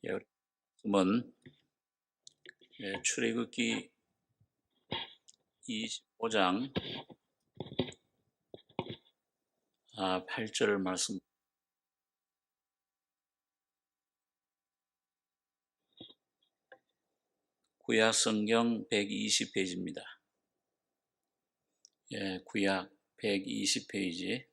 말씀은 출애굽기 25장 8절 말씀. 구약 성경 120페이지입니다. 구약 120페이지.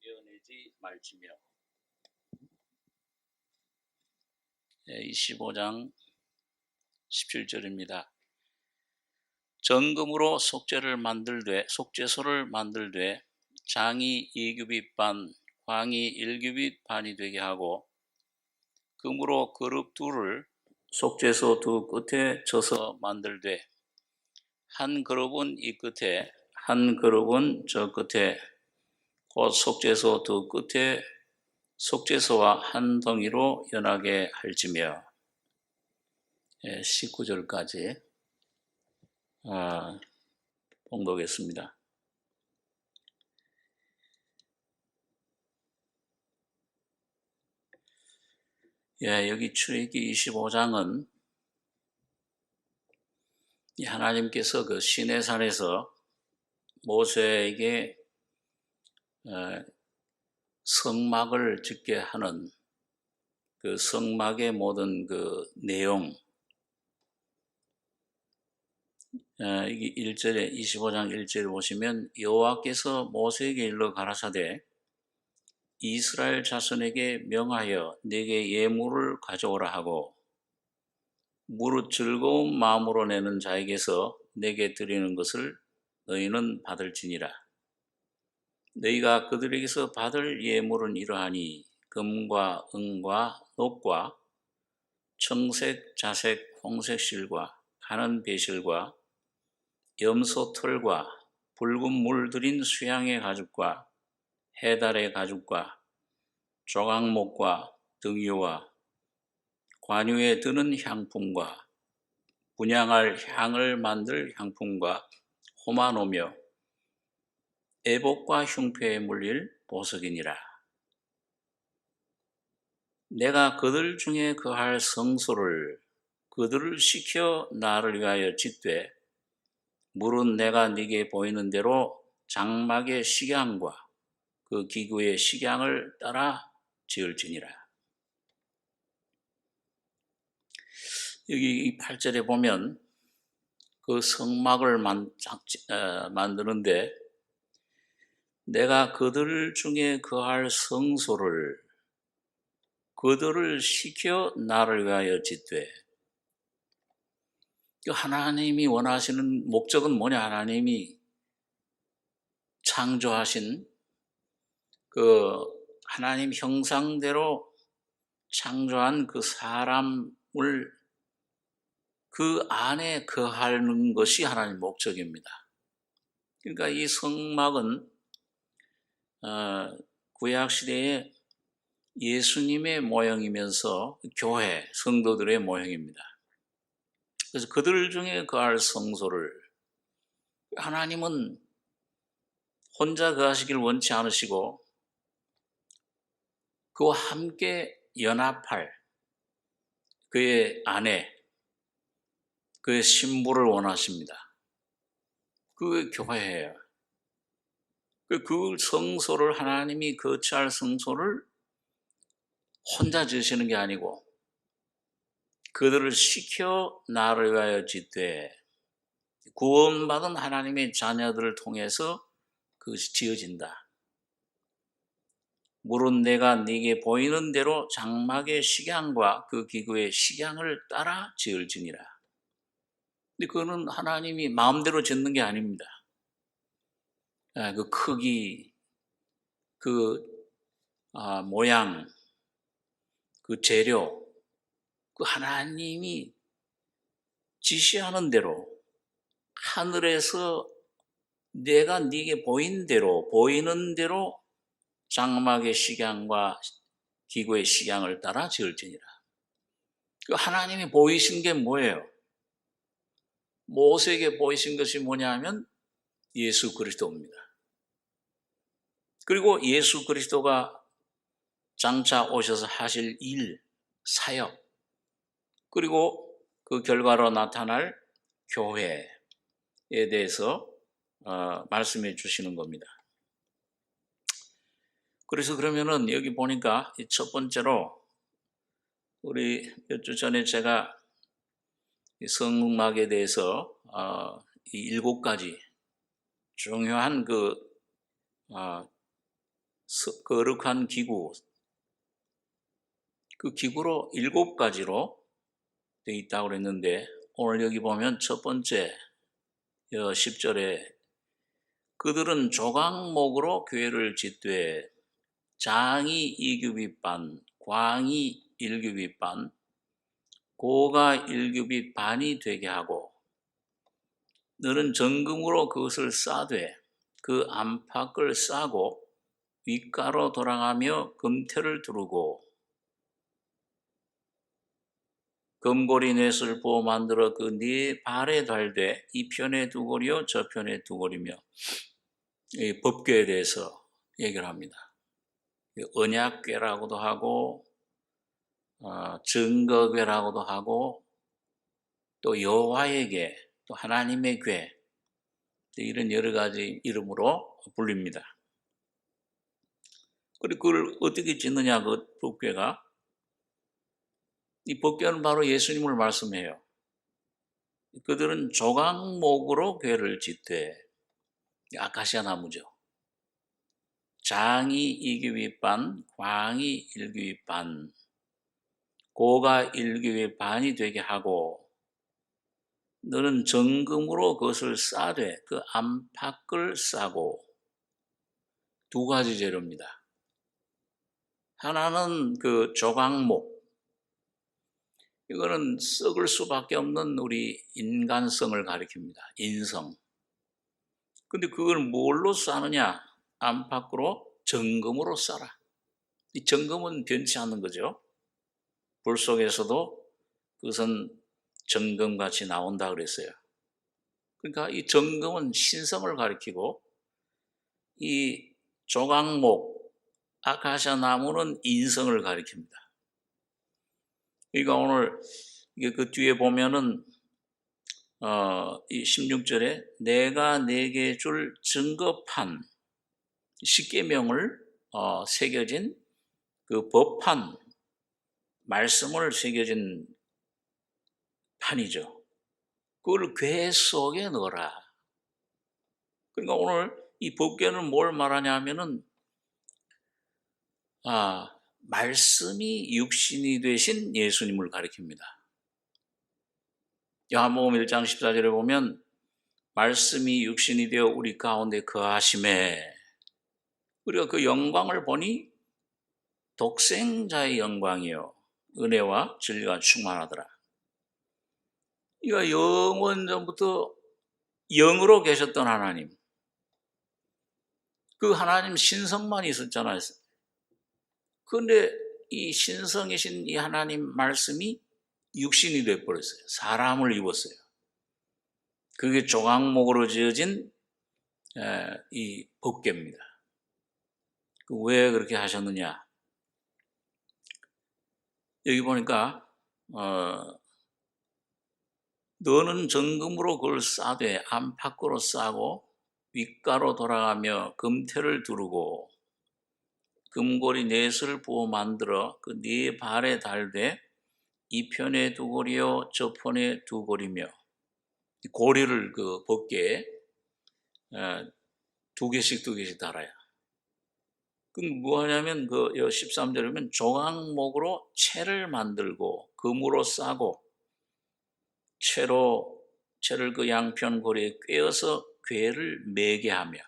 떼어내지 말지며. 25장 17절입니다. 정금으로 속죄소를 만들되 장이 2규빗 반, 광이 1규빗 반이 되게 하고, 금으로 그룹 둘을 속죄소 두 끝에 쳐서 만들되, 한 그룹은 이 끝에, 한 그룹은 저 끝에, 곧 속죄소 두 끝에 속죄소와 한 덩이로 연하게 할지며. 19절까지 봉독했습니다. 여기 출애굽기 25장은 하나님께서 그 시내산에서 모세에게 성막을 짓게 하는 그 성막의 모든 그 내용, 이게 1절에 25장 1절에 보시면 여호와께서 모세에게 일러 가라사대 이스라엘 자손에게 명하여 내게 예물을 가져오라 하고 무릇 즐거운 마음으로 내는 자에게서 내게 드리는 것을 너희는 받을지니라. 너희가 그들에게서 받을 예물은 이러하니 금과 은과 녹과 청색, 자색, 홍색 실과 가는 배실과 염소 털과 붉은 물 들인 수양의 가죽과 해달의 가죽과 조각목과 등유와 관유에 드는 향품과 분향할 향을 만들 향품과 호마노며 애복과 흉패에 물릴 보석이니라. 내가 그들 중에 거할 성소를 그들을 시켜 나를 위하여 짓되 물은 내가 네게 보이는 대로 장막의 식양과 그 기구의 식양을 따라 지을지니라. 여기 8절에 보면 그 성막을 만드는데 내가 그들 중에 거할 성소를 그들을 시켜 나를 위하여 짓되, 하나님이 원하시는 목적은 뭐냐? 하나님이 창조하신 그 하나님 형상대로 창조한 그 사람을 그 안에 거하는 것이 하나님 목적입니다. 그러니까 이 성막은 구약시대에 예수님의 모형이면서 교회, 성도들의 모형입니다. 그래서 그들 중에 거할 성소를 하나님은 혼자 거하시길 원치 않으시고 그와 함께 연합할 그의 아내, 그의 신부를 원하십니다. 그게 교회예요. 그 성소를 하나님이 거처할 성소를 혼자 지으시는 게 아니고 그들을 시켜 나를 위하여 짓되 구원받은 하나님의 자녀들을 통해서 그것이 지어진다. 물은 내가 네게 보이는 대로 장막의 식양과 그 기구의 식양을 따라 지을지니라. 근데 그거는 하나님이 마음대로 짓는 게 아닙니다. 그 크기, 그 모양, 그 재료, 그 하나님이 지시하는 대로 하늘에서 내가 네게 보이는 대로 장막의 식양과 기구의 식양을 따라 지을지니라. 그 하나님이 보이신 게 뭐예요? 모세에게 보이신 것이 뭐냐 하면 예수 그리스도입니다. 그리고 예수 그리스도가 장차 오셔서 하실 일, 사역, 그리고 그 결과로 나타날 교회에 대해서 말씀해 주시는 겁니다. 그래서 그러면은 여기 보니까 첫 번째로 우리 몇 주 전에 제가 성막에 대해서 이 7가지 중요한 거룩한 기구, 그 기구로 7가지로 되어 있다고 그랬는데 오늘 여기 보면 첫 번째 10절에 그들은 조각목으로 교회를 짓되 장이 2규빗 반, 광이 1규빗 반, 고가 1규빗 반이 되게 하고 너는 정금으로 그것을 싸되 그 안팎을 싸고 윗가로 돌아가며 금태를 두르고 금고리 넷을 부어 만들어 그 네 발에 달되 이 편에 두 고리요 저 편에 두 고리며 이 법궤에 대해서 얘기를 합니다. 언약궤라고도 하고 증거궤라고도 하고 또 여호와의 궤, 또 하나님의 궤 이런 여러 가지 이름으로 불립니다. 그리고 그걸 어떻게 짓느냐 그 법궤가 이 법궤는 바로 예수님을 말씀해요. 그들은 조각목으로 궤를 짓되 아카시아 나무죠. 장이 2규빗 반, 광이 1규빗 반, 고가 1규빗 반이 되게 하고 너는 정금으로 그것을 싸되 그 안팎을 싸고 2가지 재료입니다. 하나는 그 조각목, 이거는 썩을 수밖에 없는 우리 인간성을 가리킵니다. 인성. 근데 그걸 뭘로 싸느냐? 안팎으로 정금으로 싸라. 이 정금은 변치 않는 거죠. 불 속에서도 그것은 정금같이 나온다 그랬어요. 그러니까 이 정금은 신성을 가리키고 이 조각목, 아카시아 나무는 인성을 가리킵니다. 그러니까 오늘 그 뒤에 보면은 이 16절에 내가 네게 줄 증거판, 십계명을 새겨진 그 법판, 말씀을 새겨진 판이죠. 그걸 궤 속에 넣어라. 그러니까 오늘 이 법궤는 뭘 말하냐 하면은 말씀이 육신이 되신 예수님을 가리킵니다. 요한복음 1장 14절에 보면 말씀이 육신이 되어 우리 가운데 거하심에 우리가 그 영광을 보니 독생자의 영광이요 은혜와 진리가 충만하더라. 이가 영원 전부터 영으로 계셨던 하나님, 그 하나님 신성만 있었잖아요. 그런데 이 신성이신 이 하나님 말씀이 육신이 되어버렸어요. 사람을 입었어요. 그게 조각목으로 지어진 이 법궤입니다. 왜 그렇게 하셨느냐? 여기 보니까 너는 정금으로 그걸 싸되 안팎으로 싸고 윗가로 돌아가며 금태를 두르고 금고리 넷을 부어 만들어 그 네 발에 달되 이 편에 두 고리요 저 편에 두 고리며, 고리를 그 법궤에 두 개씩 달아요. 그럼 뭐하냐면 그 13절이면 조각목으로 채를 만들고 금으로 싸고 채를 그 양편 고리에 꿰어서 궤를 매게 하며,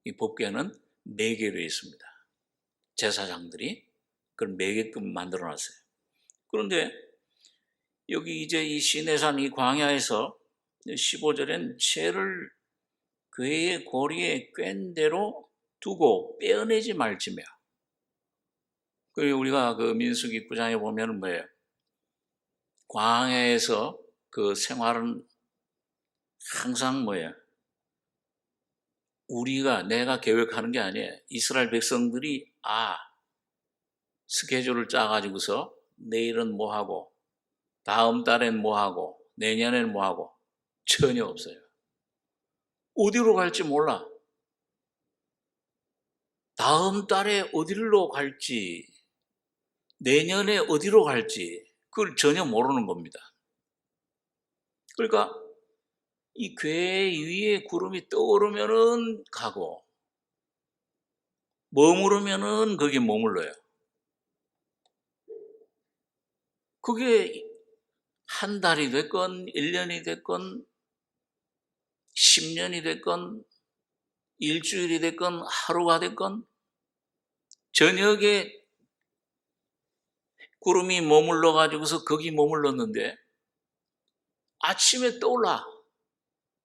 이 법궤는 매개로 있습니다. 제사장들이 그걸 매게끔 만들어 놨어요. 그런데 여기 이제 이 시내산 이 광야에서 15절엔 채를 궤의 고리에 꿰은 대로 두고 빼어내지 말지며. 그리고 우리가 그 민수기 9장에 보면은 뭐예요? 광야에서 그 생활은 항상 뭐예요? 내가 계획하는 게 아니에요. 이스라엘 백성들이 스케줄을 짜가지고서 내일은 뭐 하고, 다음 달엔 뭐 하고, 내년엔 뭐 하고, 전혀 없어요. 어디로 갈지 몰라. 다음 달에 어디로 갈지, 내년에 어디로 갈지 그걸 전혀 모르는 겁니다. 그러니까 이 궤 위에 구름이 떠오르면은 가고 머무르면은 거기 머물러요. 그게 한 달이 됐건 1년이 됐건 10년이 됐건 일주일이 됐건 하루가 됐건 저녁에 구름이 머물러 가지고서 거기 머물렀는데 아침에 떠올라.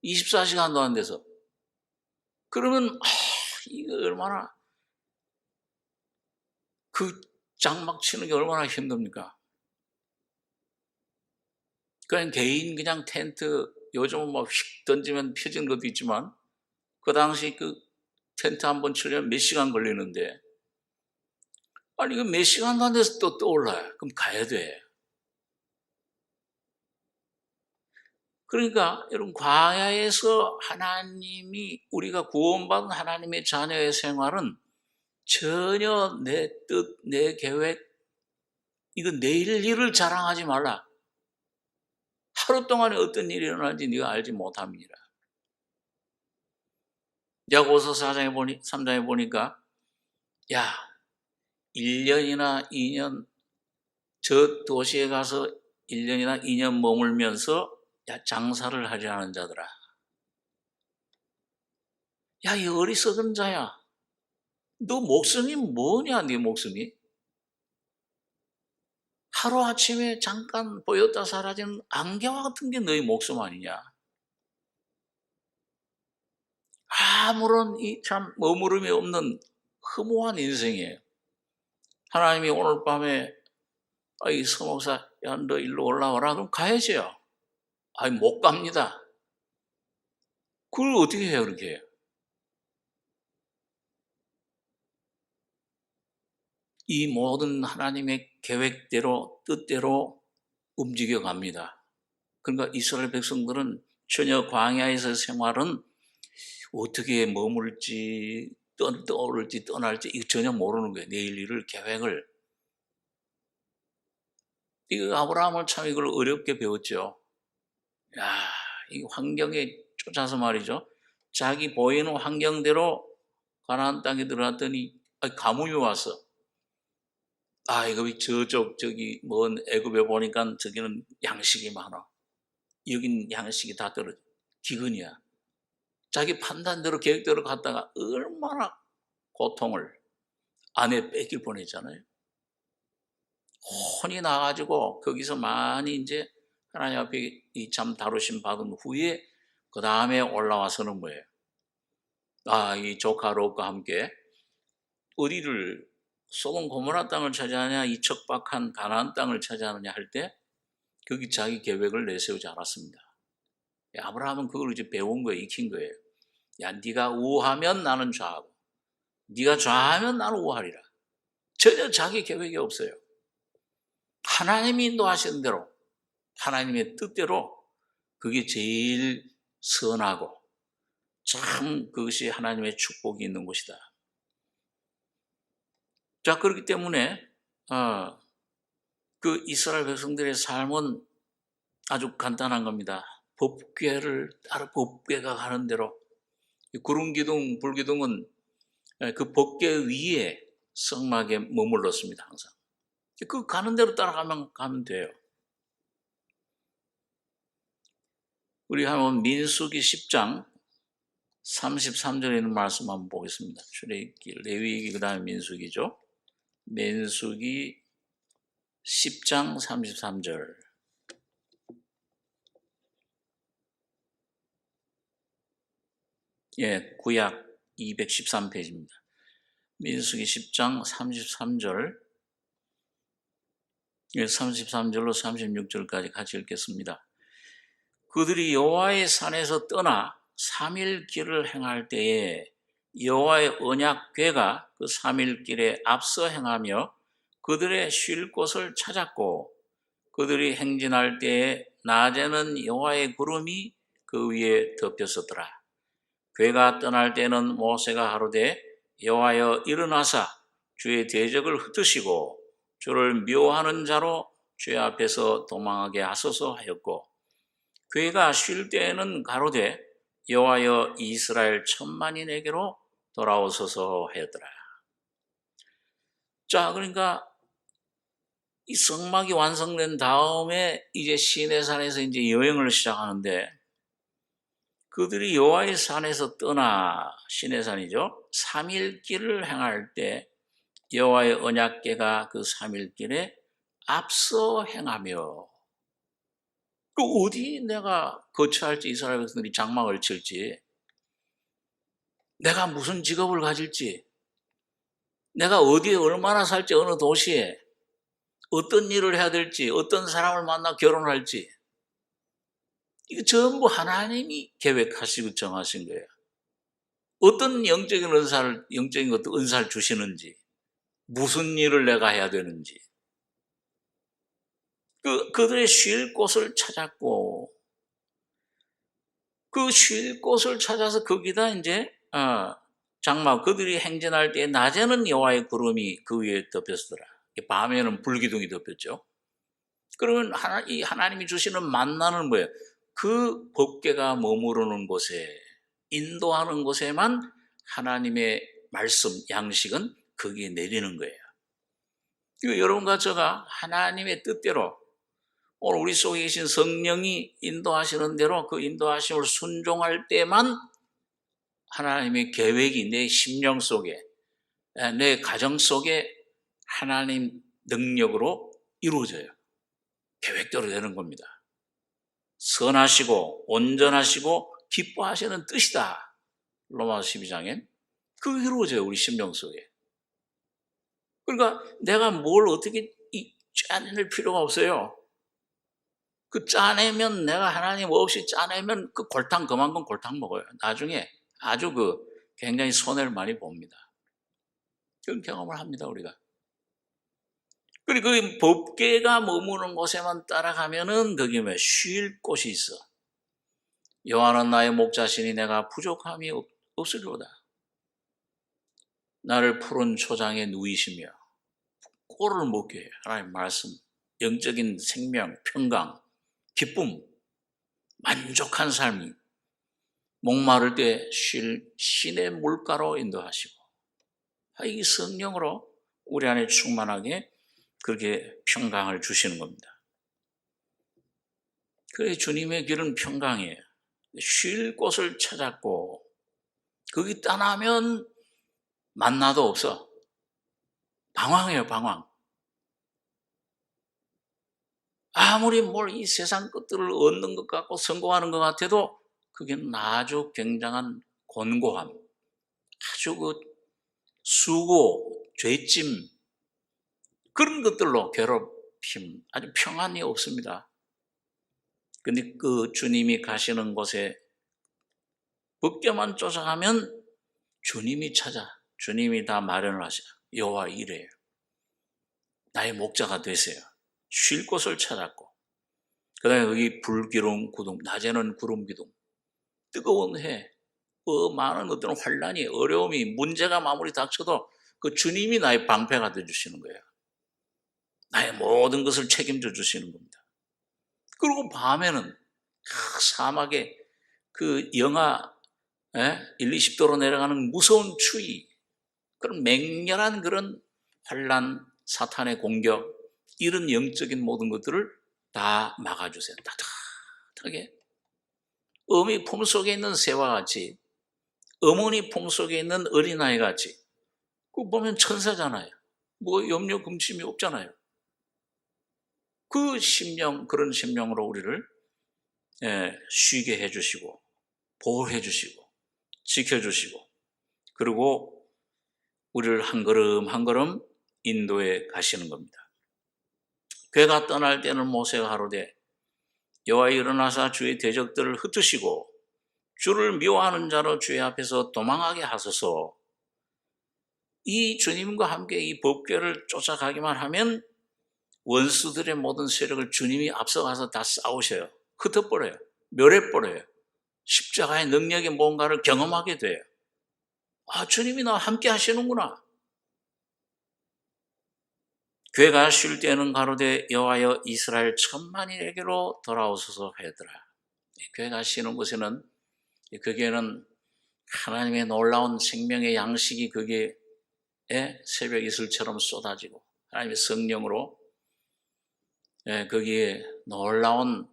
24시간도 안 돼서. 그러면 이거 얼마나, 그 장막 치는 게 얼마나 힘듭니까? 그냥 개인 그냥 텐트, 요즘은 뭐 휙 던지면 펴진 것도 있지만 그 당시 그 텐트 한번 치려면 몇 시간 걸리는데, 아니 그 몇 시간도 안 돼서 또 떠올라요. 그럼 가야 돼. 그러니까 여러분, 광야에서 하나님이, 우리가 구원받은 하나님의 자녀의 생활은 전혀 내 뜻, 내 계획, 이거 내일 일을 자랑하지 말라. 하루 동안에 어떤 일이 일어나는지 네가 알지 못합니다. 야고보서 3장에 보니까 1년이나 2년 저 도시에 가서 1년이나 2년 머물면서 장사를 하려 하는 자들아, 이 어리석은 자야, 너 목숨이 뭐냐? 네 목숨이 하루아침에 잠깐 보였다 사라지는 안개와 같은 게 너희 목숨 아니냐? 아무런 참 머무름이 없는 허무한 인생이에요. 하나님이 오늘 밤에 이 서목사, 너 일로 올라와라. 그럼 가야죠. 못 갑니다. 그걸 어떻게 해요, 그렇게? 이 모든 하나님의 계획대로, 뜻대로 움직여 갑니다. 그러니까 이스라엘 백성들은 전혀 광야에서 생활은 어떻게 머물지, 떠올지 떠날지 이거 전혀 모르는 거예요. 내일 일을, 계획을. 이거 아브라함은 참 이걸 어렵게 배웠죠. 이 환경에 쫓아서 말이죠. 자기 보이는 환경대로 가나안 땅에 들어갔더니 가뭄이 왔어. 이거 저기 먼 애굽에 보니까 저기는 양식이 많아. 여긴 양식이 다 떨어져. 기근이야. 자기 판단대로 계획대로 갔다가 얼마나 고통을 아내 뺏길 뻔했잖아요. 혼이 나가지고 거기서 많이 이제 하나님 앞에 이 참 다루심 받은 후에 그 다음에 올라와서는 뭐예요? 이 조카 롯과 함께 어디를 소돔 고모라 땅을 차지하냐 이 척박한 가나안 땅을 차지하느냐 할 때 거기 자기 계획을 내세우지 않았습니다. 아브라함은 그걸 이제 배운 거예요. 익힌 거예요. 야, 네가 우하면 나는 좌하고 네가 좌하면 나는 우하리라. 전혀 자기 계획이 없어요. 하나님이 인도하시는 대로 하나님의 뜻대로 그게 제일 선하고 참 그것이 하나님의 축복이 있는 곳이다. 자, 그렇기 때문에 그 이스라엘 백성들의 삶은 아주 간단한 겁니다. 법궤를 따라 법궤가 가는 대로 구름기둥, 불기둥은 그 법궤 위에 성막에 머물렀습니다. 항상 그 가는 대로 따라가면 돼요. 우리 한번 민수기 10장 33절에 있는 말씀 한번 보겠습니다. 출애굽기, 레위기 그 다음에 민수기죠. 민수기 10장 33절. 예, 구약 213페이지입니다. 민수기 10장 33절, 33절로 36절까지 같이 읽겠습니다. 그들이 여호와의 산에서 떠나 3일 길을 행할 때에 여호와의 언약궤가 그 3일 길에 앞서 행하며 그들의 쉴 곳을 찾았고 그들이 행진할 때에 낮에는 여호와의 구름이 그 위에 덮였었더라. 궤가 떠날 때는 모세가 하루되 여호와여 일어나사 주의 대적을 흩으시고 주를 미워하는 자로 주의 앞에서 도망하게 하소서 하였고 궤가 쉴 때에는 가로되 여호와여 이스라엘 천만이 내게로 돌아오소서 하였더라. 자, 그러니까 이 성막이 완성된 다음에 이제 시내산에서 이제 여행을 시작하는데 그들이 여호와의 산에서 떠나 시내산이죠. 3일 길을 행할 때 여호와의 언약궤가 그 3일 길에 앞서 행하며 그 어디 내가 거처할지 이스라엘 백성들이 장막을 칠지 내가 무슨 직업을 가질지 내가 어디에 얼마나 살지 어느 도시에 어떤 일을 해야 될지 어떤 사람을 만나 결혼할지 이거 전부 하나님이 계획하시고 정하신 거예요. 어떤 영적인 은사를 주시는지 무슨 일을 내가 해야 되는지 그들의 쉴 곳을 찾았고 그 쉴 곳을 찾아서 거기다 이제 장막 그들이 행진할 때 낮에는 여호와의 구름이 그 위에 덮였더라. 밤에는 불기둥이 덮였죠. 그러면 이 하나님이 주시는 만나는 뭐예요? 그 법궤가 머무르는 곳에 인도하는 곳에만 하나님의 말씀 양식은 거기에 내리는 거예요. 여러분과 제가 하나님의 뜻대로 오늘 우리 속에 계신 성령이 인도하시는 대로 그 인도하심을 순종할 때만 하나님의 계획이 내 심령 속에 내 가정 속에 하나님 능력으로 이루어져요. 계획대로 되는 겁니다. 선하시고 온전하시고 기뻐하시는 뜻이다. 로마서 12장엔 그게 이루어져요. 우리 심령 속에. 그러니까 내가 뭘 어떻게 짜낼 필요가 없어요. 그 짜내면 내가 하나님 없이 짜내면 그 골탕 그만큼 골탕 먹어요. 나중에 아주 굉장히 손해를 많이 봅니다. 그런 경험을 합니다. 우리가. 그리고 그 법궤가 머무는 곳에만 따라가면은 거기 쉴 곳이 있어. 여호와는 나의 목자시니 내가 부족함이 없으리로다. 나를 푸른 초장에 누이시며 꼴을 먹게 해요. 하나님 말씀, 영적인 생명, 평강, 기쁨, 만족한 삶이 목마를 때 쉴 신의 물가로 인도하시고 이 성령으로 우리 안에 충만하게 그렇게 평강을 주시는 겁니다. 그래 주님의 길은 평강이에요. 쉴 곳을 찾았고 거기 떠나면 만나도 없어. 방황해요. 방황. 아무리 이 세상 것들을 얻는 것 같고 성공하는 것 같아도 그게 아주 굉장한 곤고함, 아주 수고, 죄짐, 그런 것들로 괴롭힘, 아주 평안이 없습니다. 근데 그 주님이 가시는 곳에 법궤만 쫓아가면 주님이 찾아, 주님이 다 마련을 하셔. 여호와 이래요. 나의 목자가 되세요. 쉴 곳을 찾았고, 그 다음에 여기 불기둥 구름, 낮에는 구름 기둥, 뜨거운 해, 많은 어떤 환란이, 어려움이, 문제가 마무리 닥쳐도 그 주님이 나의 방패가 되어주시는 거예요. 나의 모든 것을 책임져 주시는 겁니다. 그리고 밤에는 사막에 그 영하 1, 20도로 내려가는 무서운 추위, 그런 맹렬한 그런 환란, 사탄의 공격, 이런 영적인 모든 것들을 다 막아주세요. 따뜻하게. 어미 품속에 있는 새와 같이, 어머니 품속에 있는 어린아이 같이. 그거 보면 천사잖아요. 뭐 염려 금심이 없잖아요. 그 심령, 그런 심령으로 우리를 쉬게 해주시고, 보호해 주시고, 지켜주시고, 그리고 우리를 한 걸음 한 걸음 인도해 가시는 겁니다. 괴가 떠날 때는 모세가 가로되 여호와 일어나사 주의 대적들을 흩으시고 주를 미워하는 자로 주의 앞에서 도망하게 하소서. 이 주님과 함께 이 법궤를 쫓아가기만 하면 원수들의 모든 세력을 주님이 앞서가서 다 싸우셔요. 흩어버려요. 멸해버려요. 십자가의 능력의 뭔가를 경험하게 돼요. 아, 주님이 나와 함께 하시는구나. 괴가 쉴 때는 가로되 여호와여 이스라엘 천만인에게로 돌아오소서 하였더라. 괴가 쉬는 곳에는, 거기에는 하나님의 놀라운 생명의 양식이 거기에 새벽 이슬처럼 쏟아지고 하나님의 성령으로 거기에 놀라운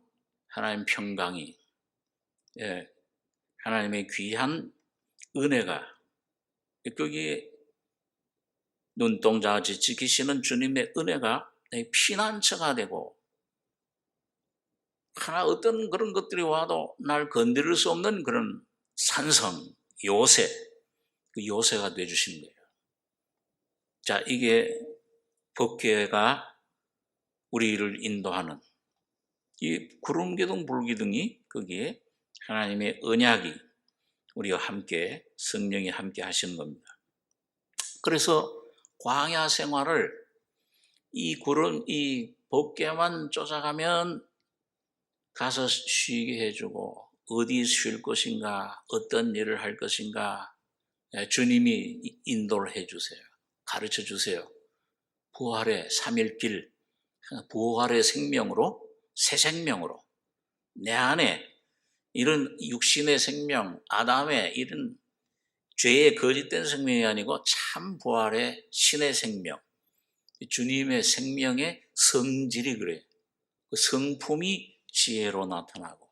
하나님 평강이, 하나님의 귀한 은혜가 거기에 눈동자같이 지키시는 주님의 은혜가 피난처가 되고, 하나 어떤 그런 것들이 와도 날 건드릴 수 없는 그런 산성, 요새, 그 요새가 되어주시는 거예요. 자, 이게 법궤가 우리를 인도하는 이 구름기둥 불기둥이, 거기에 하나님의 언약이 우리와 함께, 성령이 함께 하시는 겁니다. 그래서 광야 생활을 이 법궤만 쫓아가면 가서 쉬게 해주고, 어디 쉴 것인가, 어떤 일을 할 것인가, 주님이 인도를 해주세요. 가르쳐 주세요. 부활의 3일길, 부활의 생명으로, 새 생명으로, 내 안에 이런 육신의 생명, 아담의 이런 죄의 거짓된 생명이 아니고 참 부활의 신의 생명, 주님의 생명의 성질이 그래요. 그 성품이 지혜로 나타나고,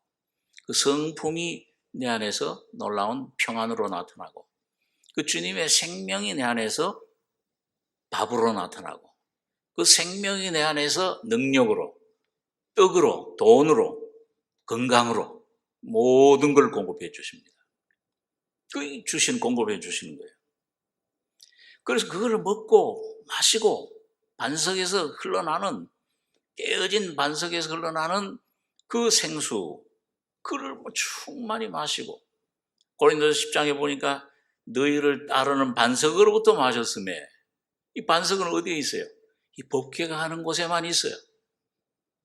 그 성품이 내 안에서 놀라운 평안으로 나타나고, 그 주님의 생명이 내 안에서 밥으로 나타나고, 그 생명이 내 안에서 능력으로, 떡으로, 돈으로, 건강으로 모든 걸 공급해 주십니다. 그 공급해 주시는 거예요. 그래서 그걸 먹고 마시고 반석에서 흘러나는, 깨어진 반석에서 흘러나는 그 생수, 그를 충만히 마시고, 고린도서 10장에 보니까 너희를 따르는 반석으로부터 마셨으며, 이 반석은 어디에 있어요? 이 법궤가 하는 곳에만 있어요.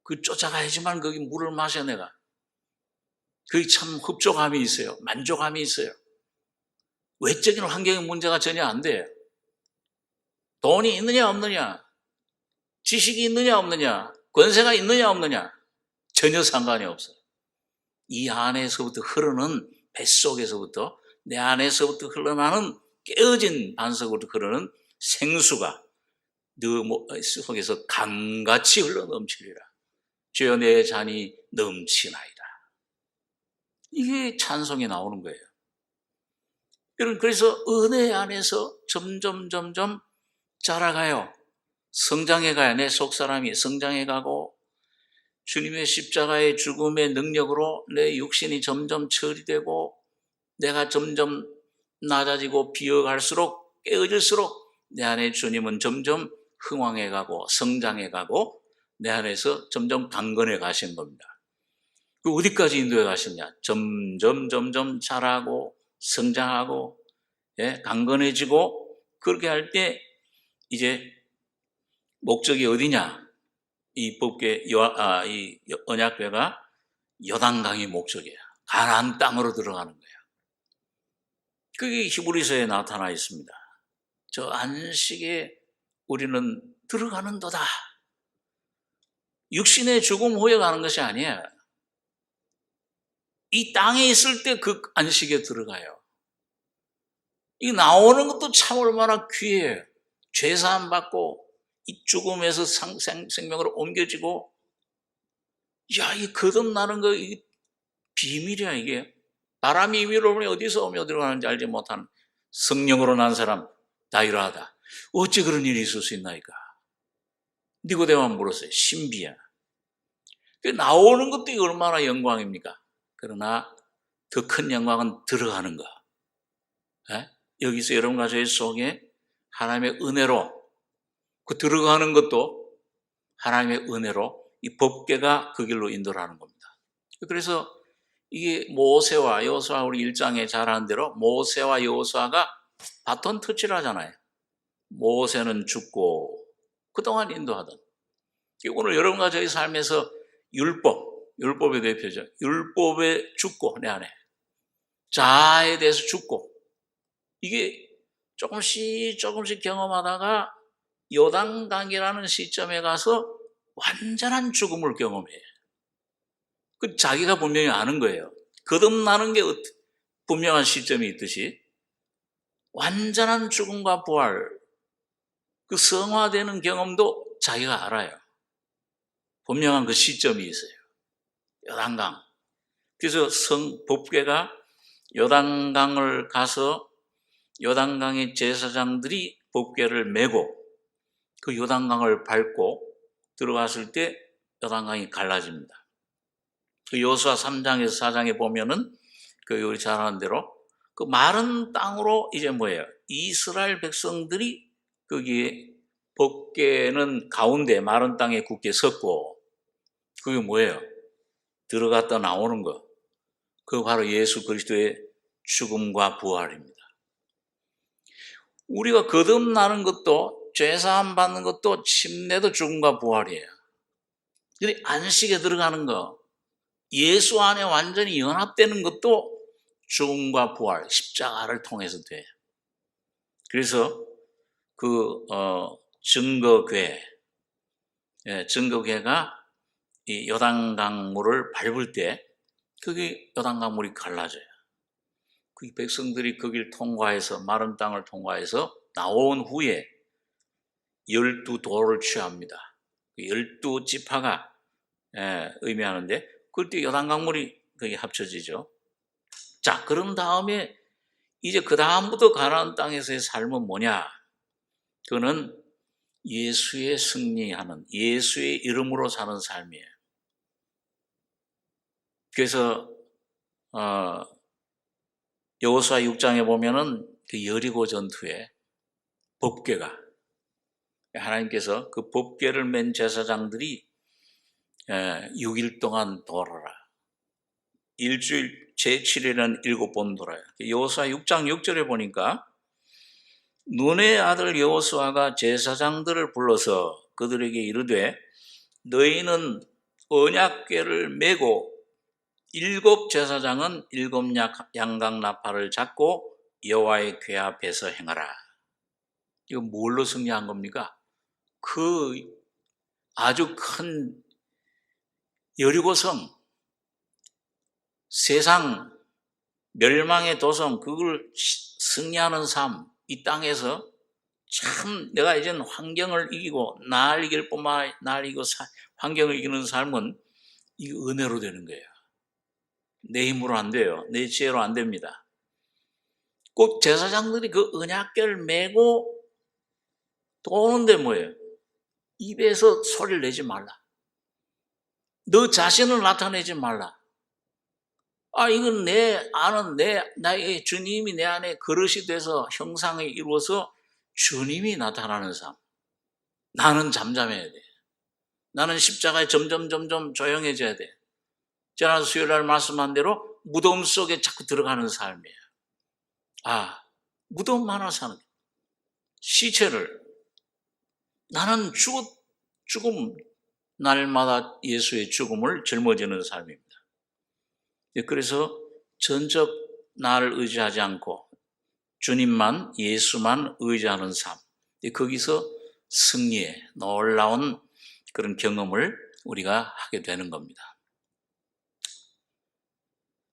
그 쫓아가야지만 거기 물을 마셔. 내가 그게 참 흡족함이 있어요. 만족함이 있어요. 외적인 환경의 문제가 전혀 안 돼요. 돈이 있느냐 없느냐, 지식이 있느냐 없느냐, 권세가 있느냐 없느냐, 전혀 상관이 없어요. 이 안에서부터 흐르는, 뱃속에서부터, 내 안에서부터 흘러나는, 깨어진 반석으로 흐르는 생수가 너 속에서 강같이 흘러넘치리라. 주여 내 잔이 넘치나이다. 이게 찬송이 나오는 거예요. 여러분, 그래서 은혜 안에서 점점 자라가요. 성장해 가요. 내 속사람이 성장해 가고, 주님의 십자가의 죽음의 능력으로 내 육신이 점점 처리되고, 내가 점점 낮아지고 비어갈수록, 깨어질수록 내 안에 주님은 점점 흥왕해 가고 성장해 가고 내 안에서 점점 강건해 가신 겁니다. 그 어디까지 인도해 가셨냐? 점점 자라고 성장하고 강건해지고 그렇게 할 때 이제 목적이 어디냐? 이 법궤 이 언약궤가 요단강이 목적이에요. 가나안 땅으로 들어가는 거예요. 그게 히브리서에 나타나 있습니다. 저 안식에 우리는 들어가는도다. 육신의 죽음 후에 가는 것이 아니에요. 이 땅에 있을 때 그 안식에 들어가요. 이 나오는 것도 참 얼마나 귀해요. 죄사함 받고 이 죽음에서 생명으로 옮겨지고, 야, 이 거듭나는 거, 이 비밀이야, 이게. 바람이 위로 불면 어디서 오며 들어가는지 알지 못하는 성령으로 난 사람 다 이러하다. 어찌 그런 일이 있을 수 있나이까? 니고데모가 물었어요. 신비야. 나오는 것도 얼마나 영광입니까? 그러나 더 큰 영광은 들어가는 거. 여기서 여러분과 저희 속에 하나님의 은혜로, 그 들어가는 것도 하나님의 은혜로 이 법궤가 그 길로 인도를 하는 겁니다. 그래서 이게 모세와 여호수아, 우리 1장에 잘 아는 대로 모세와 여호수아가 바톤 터치를 하잖아요. 모세는 죽고 그동안 인도하던, 오늘 여러분과 저희 삶에서 율법의 대표죠. 율법에 죽고, 내 안에 자아에 대해서 죽고, 이게 조금씩 경험하다가 요단강이라는 시점에 가서 완전한 죽음을 경험해요. 그 자기가 분명히 아는 거예요. 거듭나는 게 분명한 시점이 있듯이 완전한 죽음과 부활, 그 성화되는 경험도 자기가 알아요. 분명한 그 시점이 있어요. 요단강. 그래서 법궤가 요단강을 가서 요단강의 제사장들이 법궤를 메고 그 요단강을 밟고 들어갔을 때 요단강이 갈라집니다. 그 여호수아 3장에서 4장에 보면은 그 우리 잘 아는 대로 그 마른 땅으로 이제 뭐예요? 이스라엘 백성들이 거기에 법궤는 가운데 마른 땅에 굳게 섰고, 그게 뭐예요? 들어갔다 나오는 거. 그거 바로 예수 그리스도의 죽음과 부활입니다. 우리가 거듭나는 것도, 죄사함 받는 것도, 침례도 죽음과 부활이에요. 근데 안식에 들어가는 거, 예수 안에 완전히 연합되는 것도 죽음과 부활, 십자가를 통해서 돼요. 그래서 그 증거궤가 이 요단강물을 밟을 때 그게 요단강물이 갈라져요. 그 백성들이 거길 통과해서, 마른 땅을 통과해서 나온 후에 12도를 취합니다. 12지파가 의미하는데, 그때 요단강물이 거기 합쳐지죠. 자, 그런 다음에 이제 그 다음부터 가나안 땅에서의 삶은 뭐냐? 그거는 예수의 승리하는, 예수의 이름으로 사는 삶이에요. 그래서 여호수아 6장에 보면은 그 여리고 전투에 법궤가, 하나님께서 그 법궤를 맨 제사장들이 6일 동안 돌아라. 일주일 제7일은 7번 돌아요. 여호수아 6장 6절에 보니까 눈의 아들 여호수아가 제사장들을 불러서 그들에게 이르되 너희는 언약궤를 메고 7 제사장은 7 양각 나팔을 잡고 여호와의 궤 앞에서 행하라. 이거 뭘로 승리한 겁니까? 그 아주 큰 여리고성, 세상 멸망의 도성, 그걸 승리하는 삶, 이 땅에서 참 내가 이제는 환경을 이기고 날 이길 뿐만 아니라 날 이기고 환경을 이기는 삶은 이 은혜로 되는 거예요. 내 힘으로 안 돼요. 내 지혜로 안 됩니다. 꼭 제사장들이 그 언약궤를 메고 도는데 뭐예요? 입에서 소리를 내지 말라. 너 자신을 나타내지 말라. 이건 내 아는 나의 주님이 내 안에 그릇이 돼서 형상이 이루어서 주님이 나타나는 삶. 나는 잠잠해야 돼. 나는 십자가에 점점 조용해져야 돼. 지난 수요일 날 말씀한 대로 무덤 속에 자꾸 들어가는 삶이에요. 무덤 하나 사는 시체를 나는 죽음 날마다 예수의 죽음을 짊어지는 삶입니다. 그래서 전적 나를 의지하지 않고 주님만 예수만 의지하는 삶, 거기서 승리의 놀라운 그런 경험을 우리가 하게 되는 겁니다.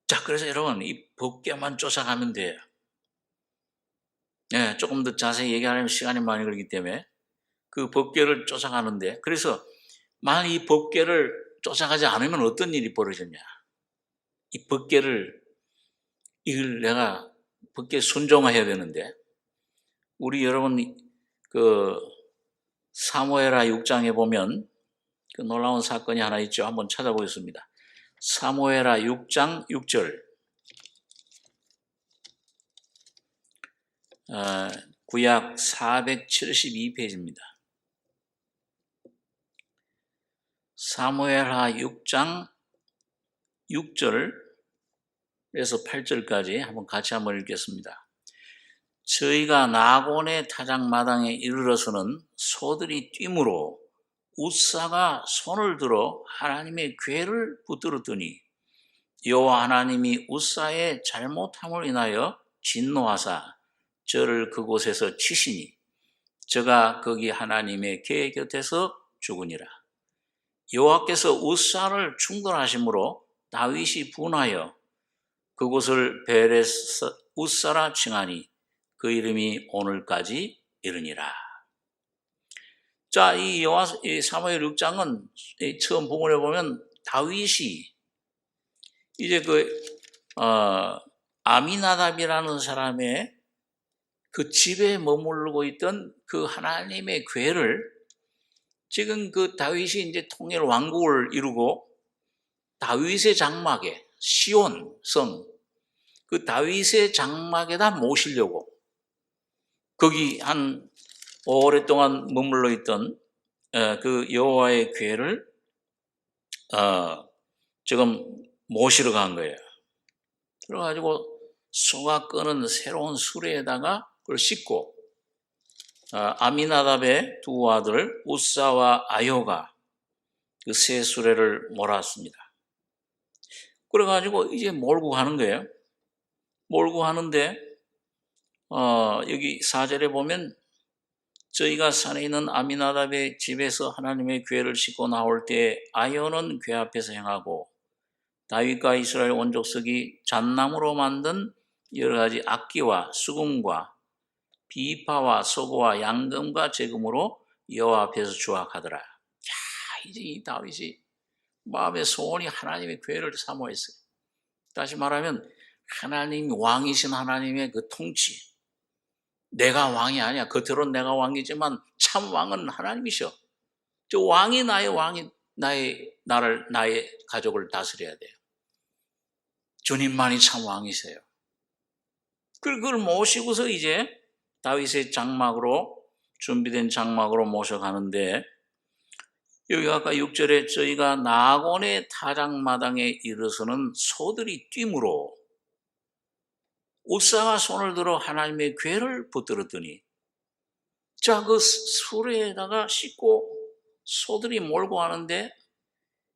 자, 그래서 여러분 이 법궤만 쫓아가면 돼요. 조금 더 자세히 얘기하려면 시간이 많이 걸리기 때문에 그 법궤를 쫓아가는데, 그래서 만약 이 법궤를 쫓아가지 않으면 어떤 일이 벌어졌냐? 이 법궤를 이걸 내가 법궤 순종해야 되는데, 우리 여러분 그 사무엘하 6장에 보면 그 놀라운 사건이 하나 있죠. 한번 찾아보겠습니다. 사무엘하 6장 6절. 구약 472페이지입니다. 사무엘하 6장 6절에서 8절까지 한번 같이 한번 읽겠습니다. 저희가 나곤의 타작마당에 이르러서는 소들이 뛰므로 웃사가 손을 들어 하나님의 궤를 붙들었더니 여호와 하나님이 웃사의 잘못함을 인하여 진노하사 저를 그곳에서 치시니 저가 거기 하나님의 궤 곁에서 죽으니라. 여호와께서 웃사를 충돌하심으로 다윗이 분하여 그곳을 베레스 웃사라 칭하니 그 이름이 오늘까지 이르니라. 자, 이 사무엘 6장은 처음 부분에 보면 다윗이 이제 아미나답이라는 사람의 그 집에 머무르고 있던 그 하나님의 궤를 지금 그 다윗이 이제 통일 왕국을 이루고 다윗의 장막에 시온 성 그 다윗의 장막에다 모시려고 거기 한 오랫동안 머물러 있던 그 여호와의 궤를 지금 모시러 간 거예요. 그래가지고 소가 끄는 새로운 수레에다가 그걸 싣고 아미나답의 두 아들 웃사와 아요가 그 새 수레를 몰았습니다. 그래가지고 이제 몰고 가는 거예요. 몰고 가는데 여기 4절에 보면 저희가 산에 있는 아미나답의 집에서 하나님의 궤를 싣고 나올 때 아요는 궤 앞에서 행하고 다윗과 이스라엘 온 족속이 잣나무로 만든 여러 가지 악기와 수금과 비파와 소고와 양금과 제금으로 여호와 앞에서 주악하더라. 이제 이 다윗이 마음의 소원이 하나님의 궤를 사모했어요. 다시 말하면 하나님 왕이신 하나님의 그 통치, 내가 왕이 아니야. 겉으로는 내가 왕이지만 참 왕은 하나님이셔. 저 왕이 나의 가족을 다스려야 돼요. 주님만이 참 왕이세요. 그걸 모시고서 이제 다윗의 장막으로 준비된 장막으로 모셔가는데, 여기 아까 6절에 저희가 나곤의 타작마당에 이르러서는 소들이 뛰므로 웃사가 손을 들어 하나님의 궤를 붙들었더니, 자, 그 수레에다가 싣고 소들이 몰고 가는데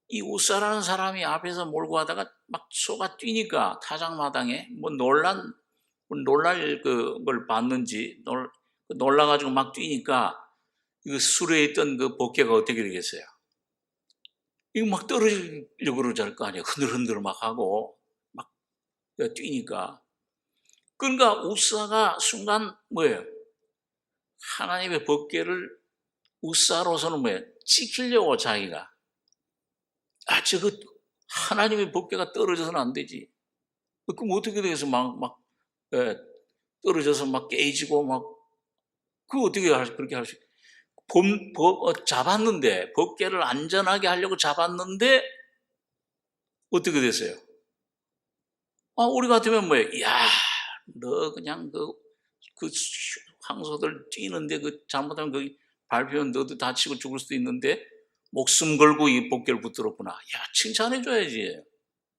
이 웃사라는 사람이 앞에서 몰고 가다가 막 소가 뛰니까 타작마당에 놀랄 걸 봤는지 놀라가지고 막 뛰니까 그 수레에 있던 그 복개가 어떻게 되겠어요? 이거 막 떨어지려고 그러지 거 아니에요. 흔들흔들 막 하고 막 뛰니까. 그러니까 웃사가 순간 뭐예요? 하나님의 법궤를 웃사로서는 뭐예요? 지키려고 자기가. 저거 하나님의 법궤가 떨어져서는 안 되지. 그럼 어떻게 되겠어? 떨어져서 막 깨지고 그거 어떻게 그렇게 할 수, 잡았는데, 법궤를 안전하게 하려고 잡았는데, 어떻게 됐어요? 우리 같으면 뭐예요? 너 그냥 그 황소들 뛰는데 잘못하면 거기 밟히면 너도 다치고 죽을 수도 있는데 목숨 걸고 이 법궤를 붙들었구나. 야, 칭찬해줘야지.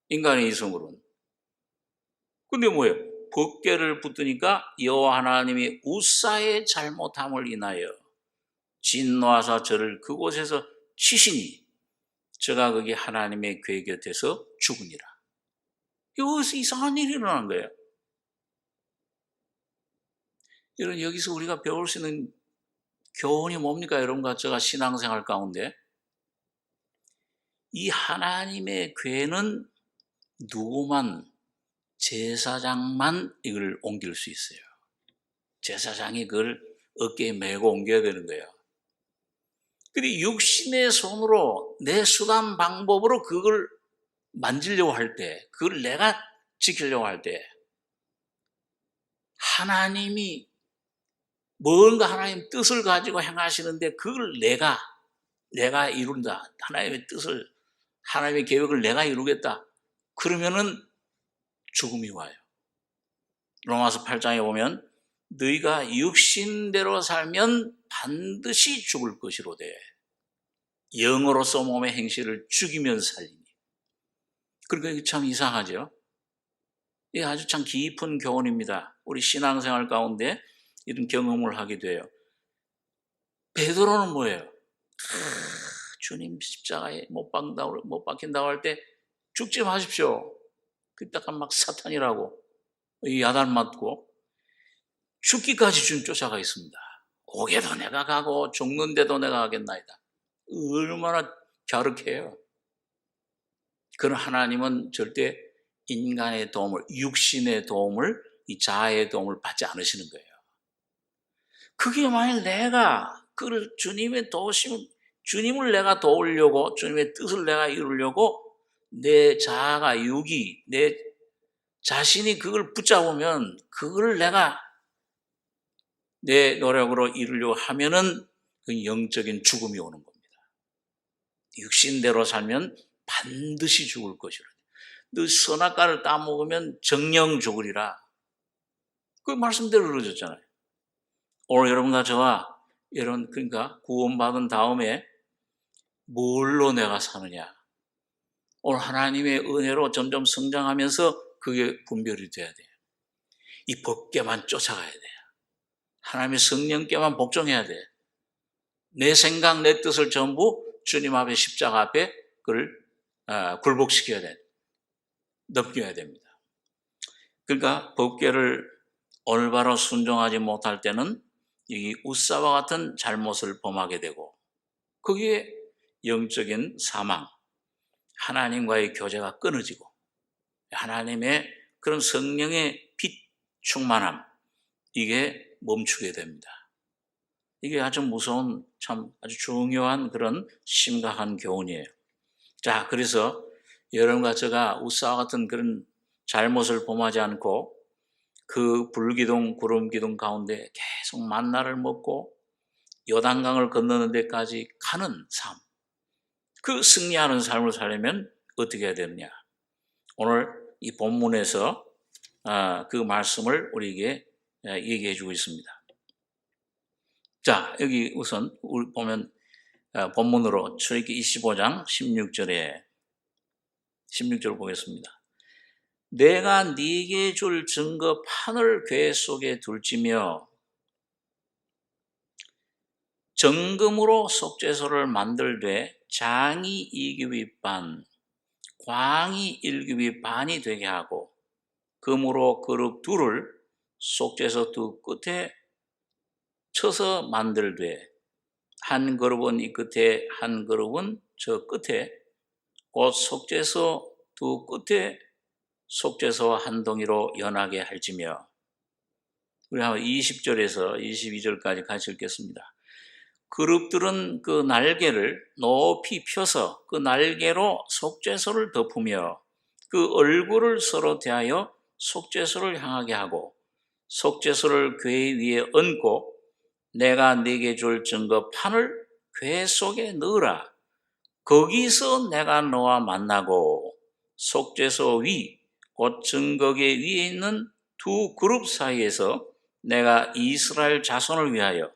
인간의 이성으로는. 근데 뭐예요? 법궤를 붙드니까 여호와 하나님이 우사의 잘못함을 인하여 진노하사 저를 그곳에서 치시니 저가 거기 하나님의 궤 곁에서 죽으니라. 여기서 이상한 일이 일어난 거예요. 여러분, 여기서 우리가 배울 수 있는 교훈이 뭡니까? 여러분과 제가 신앙생활 가운데 이 하나님의 궤는 누구만, 제사장만 이걸 옮길 수 있어요. 제사장이 그걸 어깨에 메고 옮겨야 되는 거예요. 근데 육신의 손으로 내 수단 방법으로 그걸 만지려고 할 때, 그걸 내가 지키려고 할 때 하나님이 뭔가 하나님 뜻을 가지고 행하시는데 그걸 내가 이룬다. 하나님의 뜻을, 하나님의 계획을 내가 이루겠다. 그러면은 죽음이 와요. 로마서 8장에 보면 너희가 육신대로 살면 반드시 죽을 것이로되 영으로서 몸의 행실을 죽이면 살리니. 그러니까 이게 참 이상하죠. 이게 아주 참 깊은 교훈입니다. 우리 신앙생활 가운데 이런 경험을 하게 돼요. 베드로는 뭐예요? 주님 십자가에 못 박힌다고 할 때 죽지 마십시오. 그때가 막 사탄이라고 야단 맞고 죽기까지 주님 쫓아가 있습니다. 오게도 내가 가고 죽는데도 내가 하겠나이다. 얼마나 갸륵해요. 그런 하나님은 절대 인간의 도움을, 육신의 도움을, 이 자아의 도움을 받지 않으시는 거예요. 그게 만약 내가 그를 주님의 도우심, 주님을 내가 도우려고, 주님의 뜻을 내가 이루려고 내 자아가, 육이, 내 자신이 그걸 붙잡으면 그걸 내가 내 노력으로 이루려고 하면은 그 영적인 죽음이 오는 겁니다. 육신대로 살면 반드시 죽을 것이라. 너 선악과를 따먹으면 정령 죽으리라. 그 말씀대로 그러셨잖아요. 오늘 여러분과 저와 이런, 그러니까 구원받은 다음에 뭘로 내가 사느냐. 오늘 하나님의 은혜로 점점 성장하면서 그게 분별이 돼야 돼요. 이 법궤만 쫓아가야 돼요. 하나님의 성령께만 복종해야 돼. 내 생각, 내 뜻을 전부 주님 앞에, 십자가 앞에 그걸 굴복시켜야 돼. 넘겨야 됩니다. 그러니까 법궤를 올바로 순종하지 못할 때는 이 우사와 같은 잘못을 범하게 되고 거기에 영적인 사망, 하나님과의 교제가 끊어지고 하나님의 그런 성령의 빛 충만함, 이게 멈추게 됩니다. 이게 아주 무서운, 참 아주 중요한 그런 심각한 교훈이에요. 자, 그래서 여러분과 제가 우사와 같은 그런 잘못을 범하지 않고 그 불기둥, 구름기둥 가운데 계속 만나를 먹고 요단강을 건너는 데까지 가는 삶, 그 승리하는 삶을 살려면 어떻게 해야 되느냐. 오늘 이 본문에서 그 말씀을 우리에게 얘기해 주고 있습니다. 자, 여기 우선 우리 보면 본문으로 출애굽기 25장 16절을 보겠습니다. 내가 네게 줄 증거 판을 궤 속에 둘지며 정금으로 속죄소를 만들되 장이 2규빗 반, 광이 1규빗 반이 되게 하고 금으로 그룹 둘을 속죄소 두 끝에 쳐서 만들되 한 그룹은 이 끝에 한 그룹은 저 끝에 곧 속죄소 두 끝에 속죄소 한 동이로 연하게 할지며. 우리 한번 20절에서 22절까지 같이 읽겠습니다. 그룹들은 그 날개를 높이 펴서 그 날개로 속죄소를 덮으며 그 얼굴을 서로 대하여 속죄소를 향하게 하고 속죄소를 궤 위에 얹고 내가 네게 줄 증거판을 궤 속에 넣으라. 거기서 내가 너와 만나고 속죄소 위 곧 증거궤 위에 있는 두 그룹 사이에서 내가 이스라엘 자손을 위하여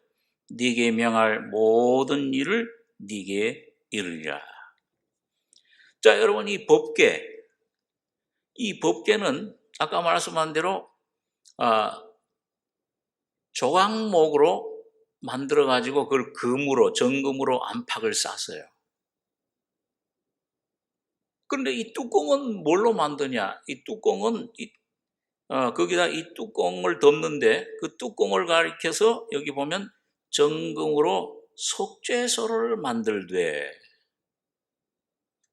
네게 명할 모든 일을 네게 이르리라. 자, 여러분, 이 법궤는 아까 말씀한 대로 조각목으로 만들어 가지고 그걸 정금으로 안팎을 쌌어요. 그런데 이 뚜껑은 뭘로 만드냐? 이 뚜껑은 거기다 이 뚜껑을 덮는데 그 뚜껑을 가리켜서 여기 보면 정금으로 속죄소를 만들되,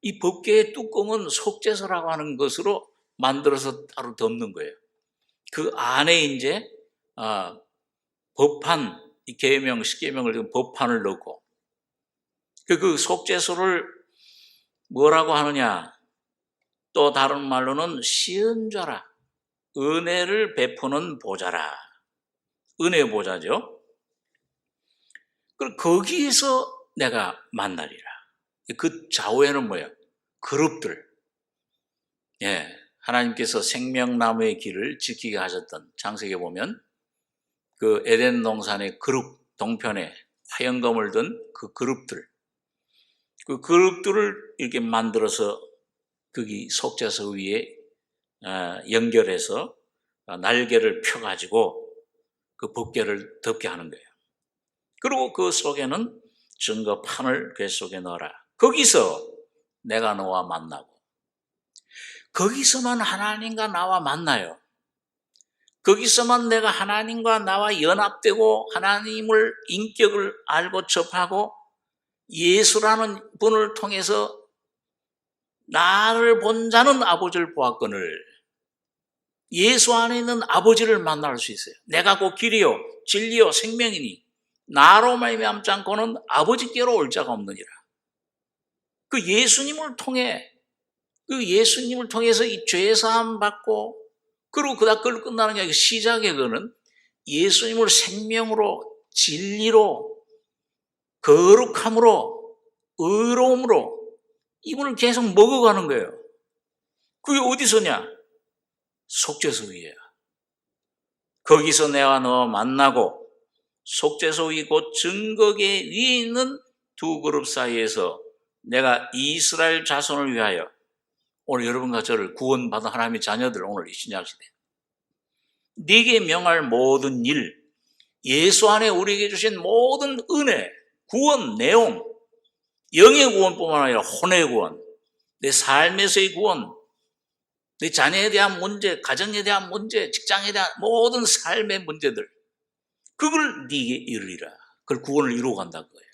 이 법궤의 뚜껑은 속죄소라고 하는 것으로 만들어서 따로 덮는 거예요. 그 안에 이제 법판, 이 계명, 십계명을 법판을 넣고, 그 속죄소를 뭐라고 하느냐? 또 다른 말로는 시은좌라, 은혜를 베푸는 보좌라. 은혜 보좌죠. 그럼 거기에서 내가 만나리라. 그 좌우에는 뭐예요? 그룹들. 예, 하나님께서 생명나무의 길을 지키게 하셨던, 창세기에 보면 그 에덴 동산의 그룹, 동편에 화영검을 든 그 그룹들, 그 그룹들을 이렇게 만들어서 거기 속죄소 위에 연결해서 날개를 펴가지고 그 법궤를 덮게 하는 거예요. 그리고 그 속에는 증거판을 그 속에 넣어라. 거기서 내가 너와 만나고, 거기서만 하나님과 나와 만나요. 거기서만 내가 하나님과 나와 연합되고 하나님을 인격을 알고 접하고 예수라는 분을 통해서 나를 본 자는 아버지를 보았거늘, 예수 안에 있는 아버지를 만날 수 있어요. 내가 곧 길이요 진리요 생명이니 나로 말미암지 않고는 아버지께로 올 자가 없느니라. 그 예수님을 통해서 이 죄사함 받고, 그리고 그걸 끝나는 게 아니라 시작에 그거는 예수님을 생명으로, 진리로, 거룩함으로, 의로움으로 이분을 계속 먹어가는 거예요. 그게 어디서냐? 속죄소 위에야. 거기서 내가 너와 만나고, 속죄소 위 곧 증거궤 위에 있는 두 그룹 사이에서 내가 이스라엘 자손을 위하여, 오늘 여러분과 저를 구원받은 하나님의 자녀들, 오늘 이 신약시대 네게 명할 모든 일, 예수 안에 우리에게 주신 모든 은혜, 구원 내용, 영의 구원뿐만 아니라 혼의 구원, 내 삶에서의 구원, 내 자녀에 대한 문제, 가정에 대한 문제, 직장에 대한 모든 삶의 문제들, 그걸 네게 이르리라. 그걸 구원을 이루어 간다는 거예요.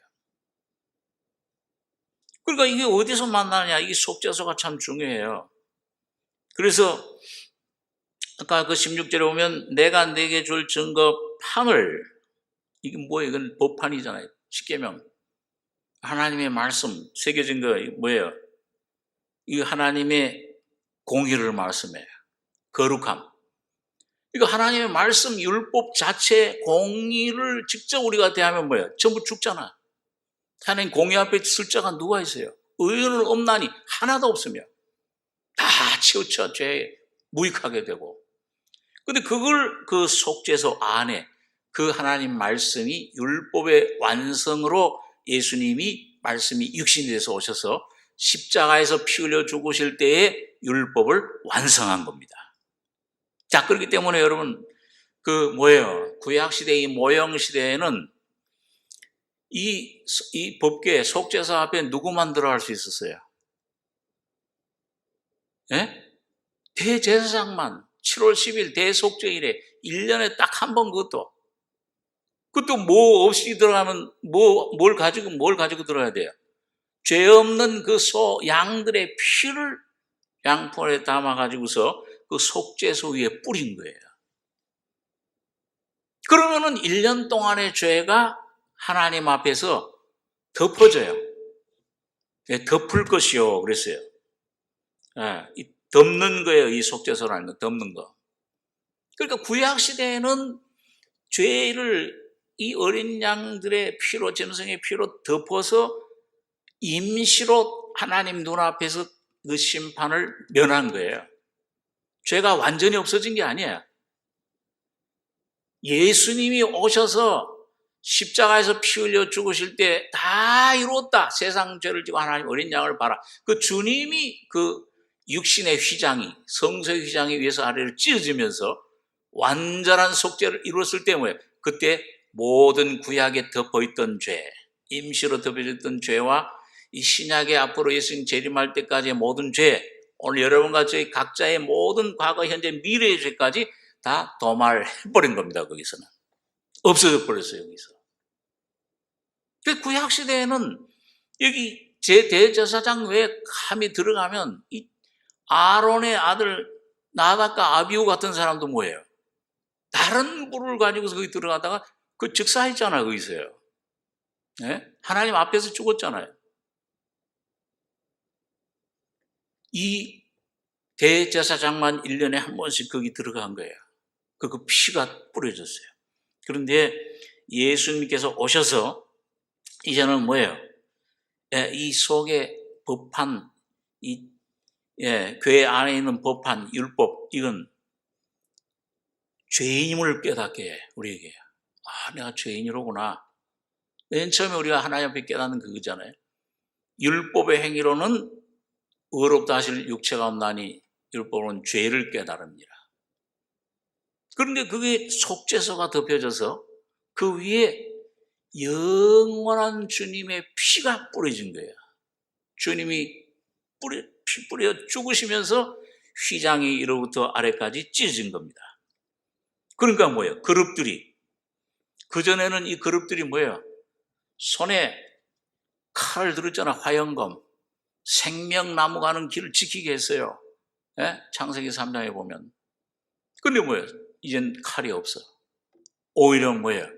그러니까 이게 어디서 만나냐? 이 속죄소가 참 중요해요. 그래서 아까 그 16절에 보면 내가 네게 줄 증거판을, 이게 뭐예요? 이건 법판이잖아요. 십계명, 하나님의 말씀 새겨진 거 뭐예요? 이 하나님의 공의를 말씀해요. 거룩함. 이거 하나님의 말씀, 율법 자체 공의를 직접 우리가 대하면 뭐예요? 전부 죽잖아. 하나님 공의 앞에 쓸 자가 누가 있어요? 의인은 없나니 하나도 없으며 다 치우쳐 죄에 무익하게 되고. 근데 그걸 그 속죄소 안에 그 하나님 말씀이 율법의 완성으로 예수님이 말씀이 육신이 돼서 오셔서 십자가에서 피 흘려 죽으실 때에 율법을 완성한 겁니다. 자, 그렇기 때문에 여러분, 그 뭐예요? 구약시대 이 모형시대에는 이 법궤 속죄소 앞에 누구만 들어갈 수 있었어요? 예? 대제사장만 7월 10일 대속죄일에 1년에 딱 한 번, 그것도 뭐 없이 들어가면 뭘 가지고 들어가야 돼요? 죄 없는 그 양들의 피를 양푼에 담아가지고서 그 속죄소 위에 뿌린 거예요. 그러면은 1년 동안의 죄가 하나님 앞에서 덮어져요. 예, 덮을 것이요 그랬어요. 예, 덮는 거예요. 이 속죄소라는 거, 덮는 거. 그러니까 구약시대에는 죄를 이 어린 양들의 피로, 짐승의 피로 덮어서 임시로 하나님 눈앞에서 그 심판을 면한 거예요. 죄가 완전히 없어진 게 아니에요. 예수님이 오셔서 십자가에서 피 흘려 죽으실 때 다 이루었다. 세상 죄를 지고 하나님 어린 양을 봐라. 그 주님이 그 육신의 휘장이, 성소의 휘장이 위에서 아래로 찢어지면서 완전한 속죄를 이루었을 때 뭐예요? 그때 모든 구약에 덮어있던 죄, 임시로 덮어있던 죄와 이 신약의 앞으로 예수님 재림할 때까지의 모든 죄, 오늘 여러분과 저희 각자의 모든 과거, 현재, 미래의 죄까지 다 도말해버린 겁니다. 거기서는 없어져 버렸어요. 여기서. 그 구약시대에는 여기 제 대제사장 외에 감히 들어가면 이 아론의 아들 나답과 아비후 같은 사람도 뭐예요? 다른 불을 가지고서 거기 들어가다가 그 즉사했잖아요. 거기서요. 네? 하나님 앞에서 죽었잖아요. 이 대제사장만 1년에 한 번씩 거기 들어간 거예요. 그 피가 뿌려졌어요. 그런데 예수님께서 오셔서 이제는 뭐예요? 이 속에 법한, 교회 안에 있는 법한, 율법, 이건 죄인임을 깨닫게 해, 우리에게. 아, 내가 죄인이로구나. 맨 처음에 우리가 하나님 앞에 깨닫는 그거잖아요. 율법의 행위로는 의롭다 하실 육체가 없나니 율법은 죄를 깨달습니다. 그런데 그게 속죄서가 덮여져서 그 위에 영원한 주님의 피가 뿌려진 거예요. 주님이 피 뿌려 죽으시면서 휘장이 이로부터 아래까지 찢어진 겁니다. 그러니까 뭐예요? 그룹들이. 그전에는 이 그룹들이 뭐예요? 손에 칼을 들었잖아. 화영검. 생명나무 가는 길을 지키게 했어요. 예? 창세기 3장에 보면. 근데 뭐예요? 이젠 칼이 없어. 오히려 뭐예요?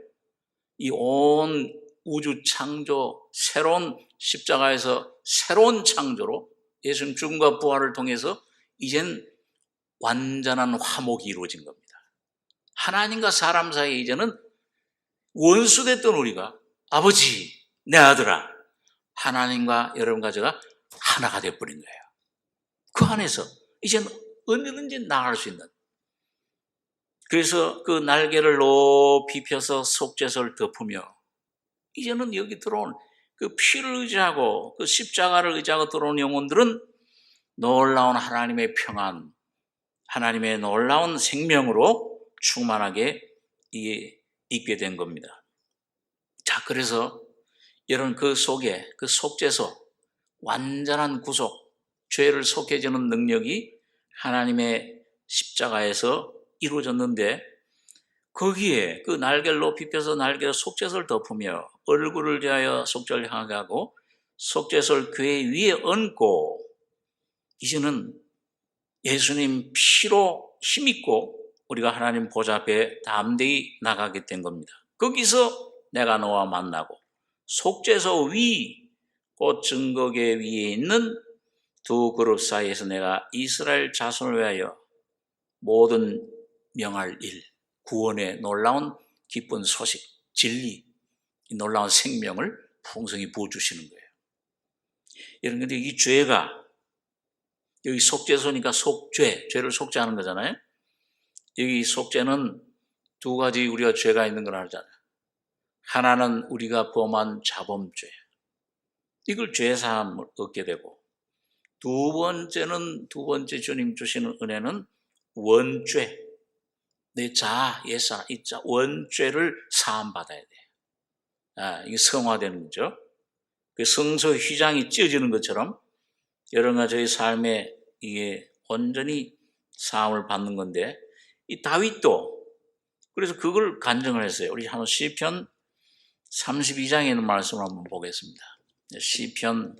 이 온 우주 창조, 새로운 십자가에서 새로운 창조로 예수님 죽음과 부활을 통해서 이젠 완전한 화목이 이루어진 겁니다. 하나님과 사람 사이에 이제는 원수됐던 우리가 아버지, 내 아들아, 하나님과 여러분과 제가 하나가 되어버린 거예요. 그 안에서 이제는 언제든지 나갈 수 있는. 그래서 그 날개를 높이 펴서 속죄서를 덮으며 이제는 여기 들어온 그 피를 의지하고 그 십자가를 의지하고 들어온 영혼들은 놀라운 하나님의 평안, 하나님의 놀라운 생명으로 충만하게 있게 된 겁니다. 자, 그래서 여러분 그 속에 그 속죄서, 완전한 구속, 죄를 속해주는 능력이 하나님의 십자가에서 이루어졌는데 거기에 그 날개를 높이 펴서 날개로 속죄서를 덮으며 얼굴을 대하여 속죄를 향하게 하고 속죄서를 궤 위에 얹고 이제는 예수님 피로 힘있고 우리가 하나님 보좌 앞에 담대히 나가게 된 겁니다. 거기서 내가 너와 만나고 속죄서 위, 곧 증거궤 위에 있는 두 그룹 사이에서 내가 이스라엘 자손을 위하여 모든 명할 일, 구원의 놀라운 기쁜 소식, 진리, 이 놀라운 생명을 풍성히 부어주시는 거예요. 여러분, 근데 이 죄가, 여기 속죄소니까 속죄, 죄를 속죄하는 거잖아요. 여기 속죄는 두 가지 우리가 죄가 있는 걸 알잖아요. 하나는 우리가 범한 자범죄, 이걸 죄사함을 얻게 되고, 두 번째 주님 주시는 은혜는 원죄, 내 자아, 옛사람, 이자 원죄를 사함받아야 돼. 이게 성화되는 거죠. 그 성소 휘장이 찢어지는 것처럼 여러분과 저희 삶에 이게 온전히 사함을 받는 건데, 이 다윗도 그래서 그걸 간증을 했어요. 우리 한번 시편 32장에 있는 말씀을 한번 보겠습니다. 시편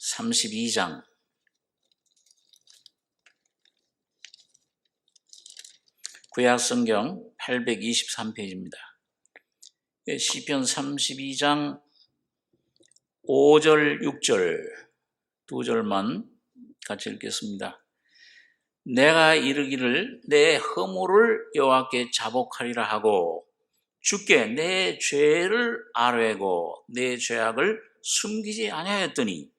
32장 구약성경 823페이지입니다. 시편 32장 5절, 6절 두 절만 같이 읽겠습니다. 내가 이르기를 내 허물을 여호와께 자복하리라 하고 주께 내 죄를 아뢰고 내 죄악을 숨기지 아니하였더니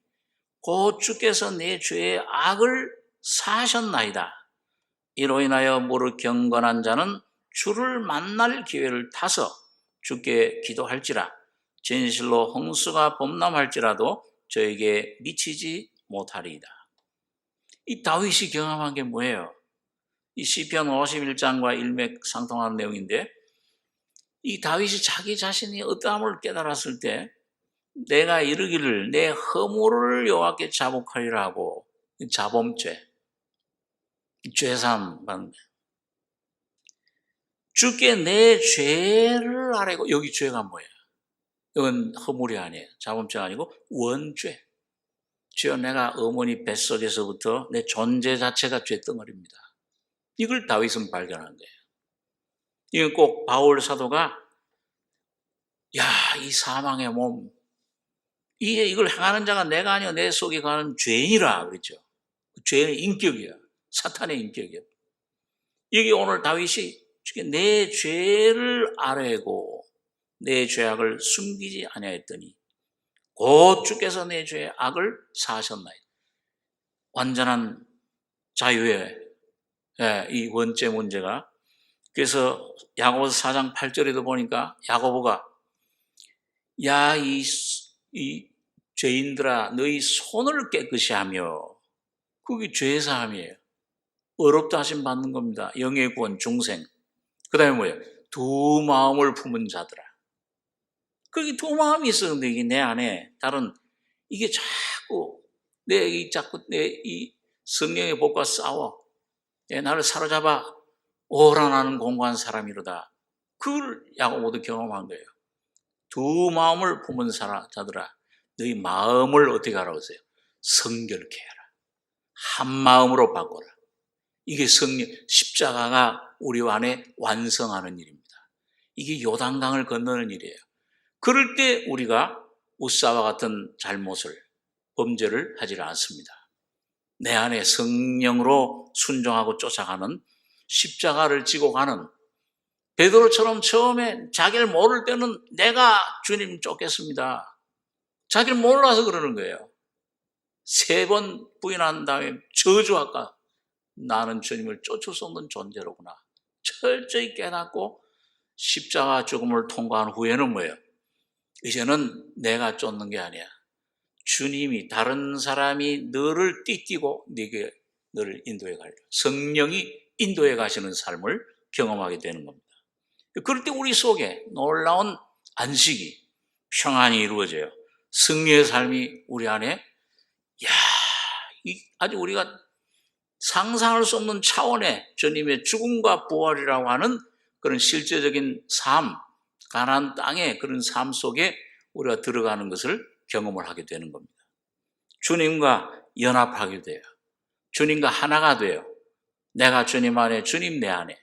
곧 주께서 내 죄의 악을 사하셨나이다. 이로 인하여 무릇 경건한 자는 주를 만날 기회를 타서 주께 기도할지라 진실로 홍수가 범람할지라도 저에게 미치지 못하리이다. 이 다윗이 경험한 게 뭐예요? 이 시편 51장과 일맥상통하는 내용인데, 이 다윗이 자기 자신이 어떠함을 깨달았을 때 내가 이르기를 내 허물을 여호와께 자복하리라 하고, 자범죄, 죄사함 받는 거예요. 주께 내 죄를 아뢰고, 여기 죄가 뭐예요? 이건 허물이 아니에요. 자범죄가 아니고 원죄. 주여, 내가 어머니 뱃속에서부터 내 존재 자체가 죄덩어리입니다. 이걸 다윗은 발견한 거예요. 이건 꼭 바울 사도가 이 사망의 몸, 이걸 행하는 자가 내가 아니요 내 속에 가는 죄인이라 그랬죠. 죄의 인격이야. 사탄의 인격이야. 여기 오늘 다윗이 내 죄를 아뢰고 내 죄악을 숨기지 아니하였더니 곧 주께서 내 죄의 악을 사하셨나이다. 완전한 자유의 이 원죄 문제가. 그래서 야고보서 4장 8절에도 보니까 야고보가 이 죄인들아 너희 손을 깨끗이 하며, 그게 죄사함이에요. 어렵다 하심 받는 겁니다. 영의 구원, 중생. 그 다음에 뭐예요? 두 마음을 품은 자들아. 그게 두 마음이 있었는데 이게 내 안에 다른, 이게 자꾸 내 이 성령의 법과 싸워. 나를 사로잡아 오란하는 공고한 사람이로다. 그걸 야고보도 경험한 거예요. 두 마음을 품은 자들아 너희 마음을 어떻게 하라고 했어요? 성결케 해라. 한 마음으로 바꿔라. 이게 십자가가 우리 안에 완성하는 일입니다. 이게 요단강을 건너는 일이에요. 그럴 때 우리가 우사와 같은 잘못을, 범죄를 하지 않습니다. 내 안에 성령으로 순종하고 쫓아가는, 십자가를 지고 가는, 베드로처럼 처음에 자기를 모를 때는 내가 주님 쫓겠습니다. 자기를 몰라서 그러는 거예요. 3번 부인한 다음에 저주할까? 나는 주님을 쫓을 수 없는 존재로구나. 철저히 깨닫고 십자가 죽음을 통과한 후에는 뭐예요? 이제는 내가 쫓는 게 아니야. 주님이, 다른 사람이 너를 띠띠고 네게 너를 인도해 가리라. 성령이 인도해 가시는 삶을 경험하게 되는 겁니다. 그럴 때 우리 속에 놀라운 안식이, 평안이 이루어져요. 승리의 삶이 우리 안에, 아주 우리가 상상할 수 없는 차원의 주님의 죽음과 부활이라고 하는 그런 실제적인 삶, 가나안 땅의 그런 삶 속에 우리가 들어가는 것을 경험을 하게 되는 겁니다. 주님과 연합하게 돼요. 주님과 하나가 돼요. 내가 주님 안에, 주님 내 안에.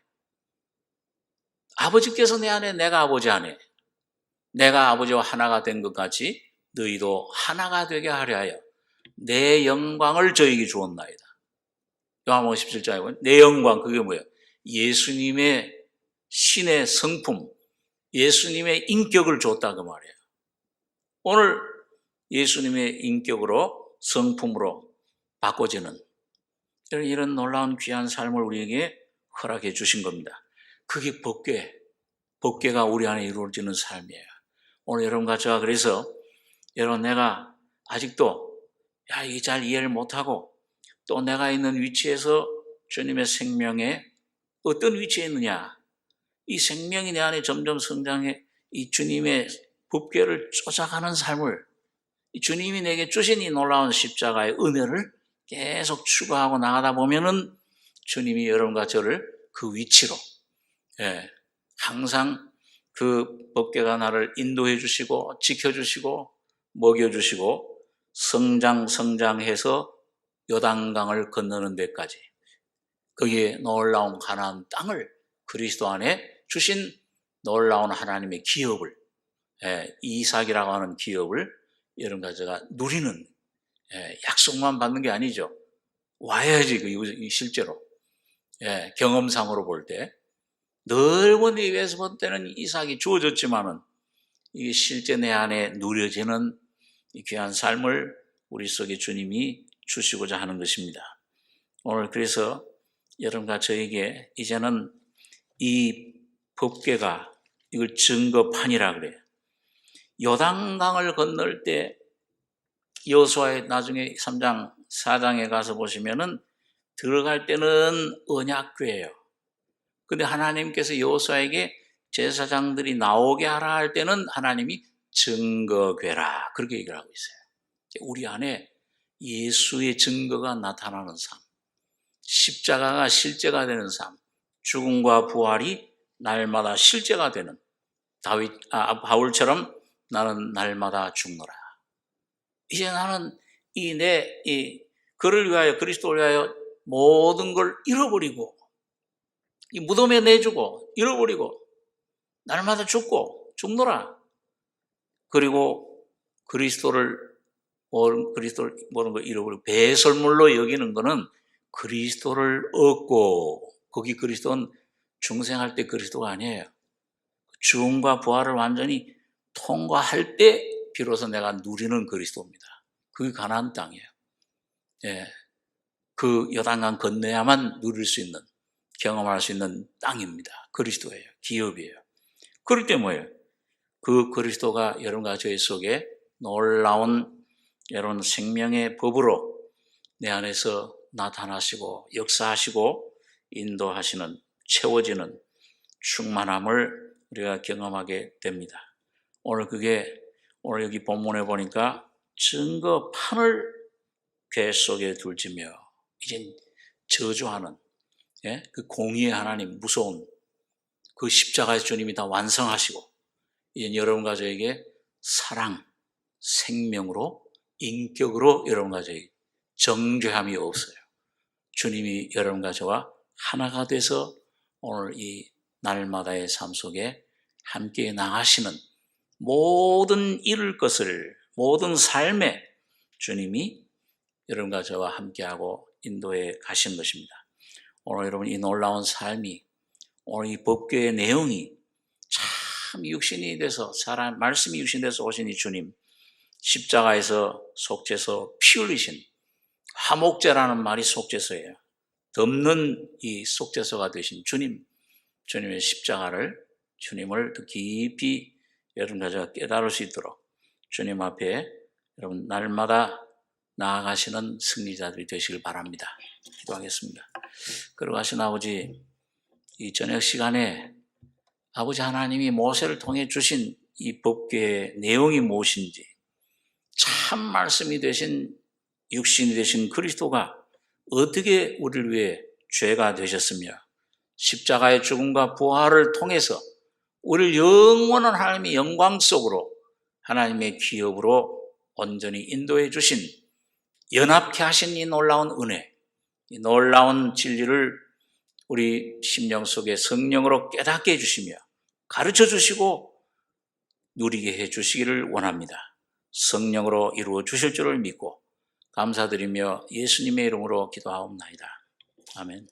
아버지께서 내 안에, 내가 아버지 안에. 내가 아버지와 하나가 된 것 같이 너희도 하나가 되게 하려 하여 내 영광을 저에게 주었나이다. 요한복음 17장에 보면 내 영광, 그게 뭐예요? 예수님의 신의 성품, 예수님의 인격을 줬다 그 말이에요. 오늘 예수님의 인격으로, 성품으로 바꿔지는 이런 놀라운 귀한 삶을 우리에게 허락해 주신 겁니다. 그게 법궤가 우리 안에 이루어지는 삶이에요. 오늘 여러분과 제가 그래서, 여러분, 내가 아직도 이 잘 이해를 못하고 또 내가 있는 위치에서 주님의 생명에 어떤 위치에 있느냐, 이 생명이 내 안에 점점 성장해 이 주님의 법궤를 쫓아가는 삶을, 이 주님이 내게 주신 이 놀라운 십자가의 은혜를 계속 추구하고 나가다 보면은 주님이 여러분과 저를 그 위치로, 항상 그 법궤가 나를 인도해 주시고 지켜주시고 먹여주시고 성장해서 요단강을 건너는 데까지, 거기에 놀라운 가나안 땅을 그리스도 안에 주신 놀라운 하나님의 기업을, 이삭이라고 하는 기업을 여러분과 제가 누리는, 약속만 받는 게 아니죠. 와야지 실제로, 경험상으로 볼 때 넓은 이 위에서 볼 때는 이삭이 주어졌지만은 이게 실제 내 안에 누려지는 이 귀한 삶을 우리 속에 주님이 주시고자 하는 것입니다. 오늘 그래서 여러분과 저에게 이제는 이 법궤가 이걸 증거판이라 그래요. 요단강을 건널 때 여호수아의 나중에 3장, 4장에 가서 보시면은 들어갈 때는 언약궤예요. 근데 하나님께서 여호수아에게 제사장들이 나오게 하라 할 때는 하나님이 증거궤라 그렇게 얘기를 하고 있어요. 우리 안에 예수의 증거가 나타나는 삶, 십자가가 실제가 되는 삶, 죽음과 부활이 날마다 실제가 되는 바울처럼 나는 날마다 죽노라. 이제 나는 그를 위하여, 그리스도를 위하여 모든 걸 잃어버리고, 이 무덤에 내주고, 잃어버리고, 날마다 죽노라. 그리고 그리스도를 모든 걸 잃어버리고, 배설물로 여기는 거는 그리스도를 얻고, 거기 그리스도는 중생할 때 그리스도가 아니에요. 죽음과 부활을 완전히 통과할 때 비로소 내가 누리는 그리스도입니다. 그게 가나안 땅이에요. 예, 그 요단강 건너야만 누릴 수 있는, 경험할 수 있는 땅입니다. 그리스도예요. 기업이에요. 그럴 때 뭐예요? 그 그리스도가 여러분과 저희 속에 놀라운 여러분 생명의 법으로 내 안에서 나타나시고 역사하시고 인도하시는, 채워지는 충만함을 우리가 경험하게 됩니다. 오늘 여기 본문에 보니까 증거판을 궤 속에 둘지며, 이젠 저주하는, 그 공의의 하나님, 무서운 그 십자가의 주님이 다 완성하시고, 이제 여러분과 저에게 사랑, 생명으로, 인격으로 여러분과 저에게 정죄함이 없어요. 주님이 여러분과 저와 하나가 돼서 오늘 이 날마다의 삶 속에 함께 나가시는 모든 이룰 것을, 모든 삶에 주님이 여러분과 저와 함께하고 인도해 가신 것입니다. 오늘 여러분 이 놀라운 삶이, 오늘 이 법궤의 내용이 참 육신이 돼서 말씀이 육신이 돼서 오신 이 주님, 십자가에서 속죄서 피 흘리신, 화목제라는 말이 속죄서예요. 덮는 이 속죄서가 되신 주님의 십자가를, 주님을 더 깊이 여러분과 제가 깨달을 수 있도록 주님 앞에 여러분 날마다 나아가시는 승리자들이 되시길 바랍니다. 기도하겠습니다. 걸어가신 아버지, 이 저녁 시간에 아버지 하나님이 모세를 통해 주신 이 법궤의 내용이 무엇인지, 참 말씀이 되신, 육신이 되신 그리스도가 어떻게 우리를 위해 죄가 되셨으며 십자가의 죽음과 부활을 통해서 우리를 영원한 하나님의 영광 속으로, 하나님의 기업으로 온전히 인도해 주신, 연합케 하신 이 놀라운 은혜, 이 놀라운 진리를 우리 심령 속에 성령으로 깨닫게 해주시며 가르쳐 주시고 누리게 해주시기를 원합니다. 성령으로 이루어 주실 줄을 믿고 감사드리며 예수님의 이름으로 기도하옵나이다. 아멘.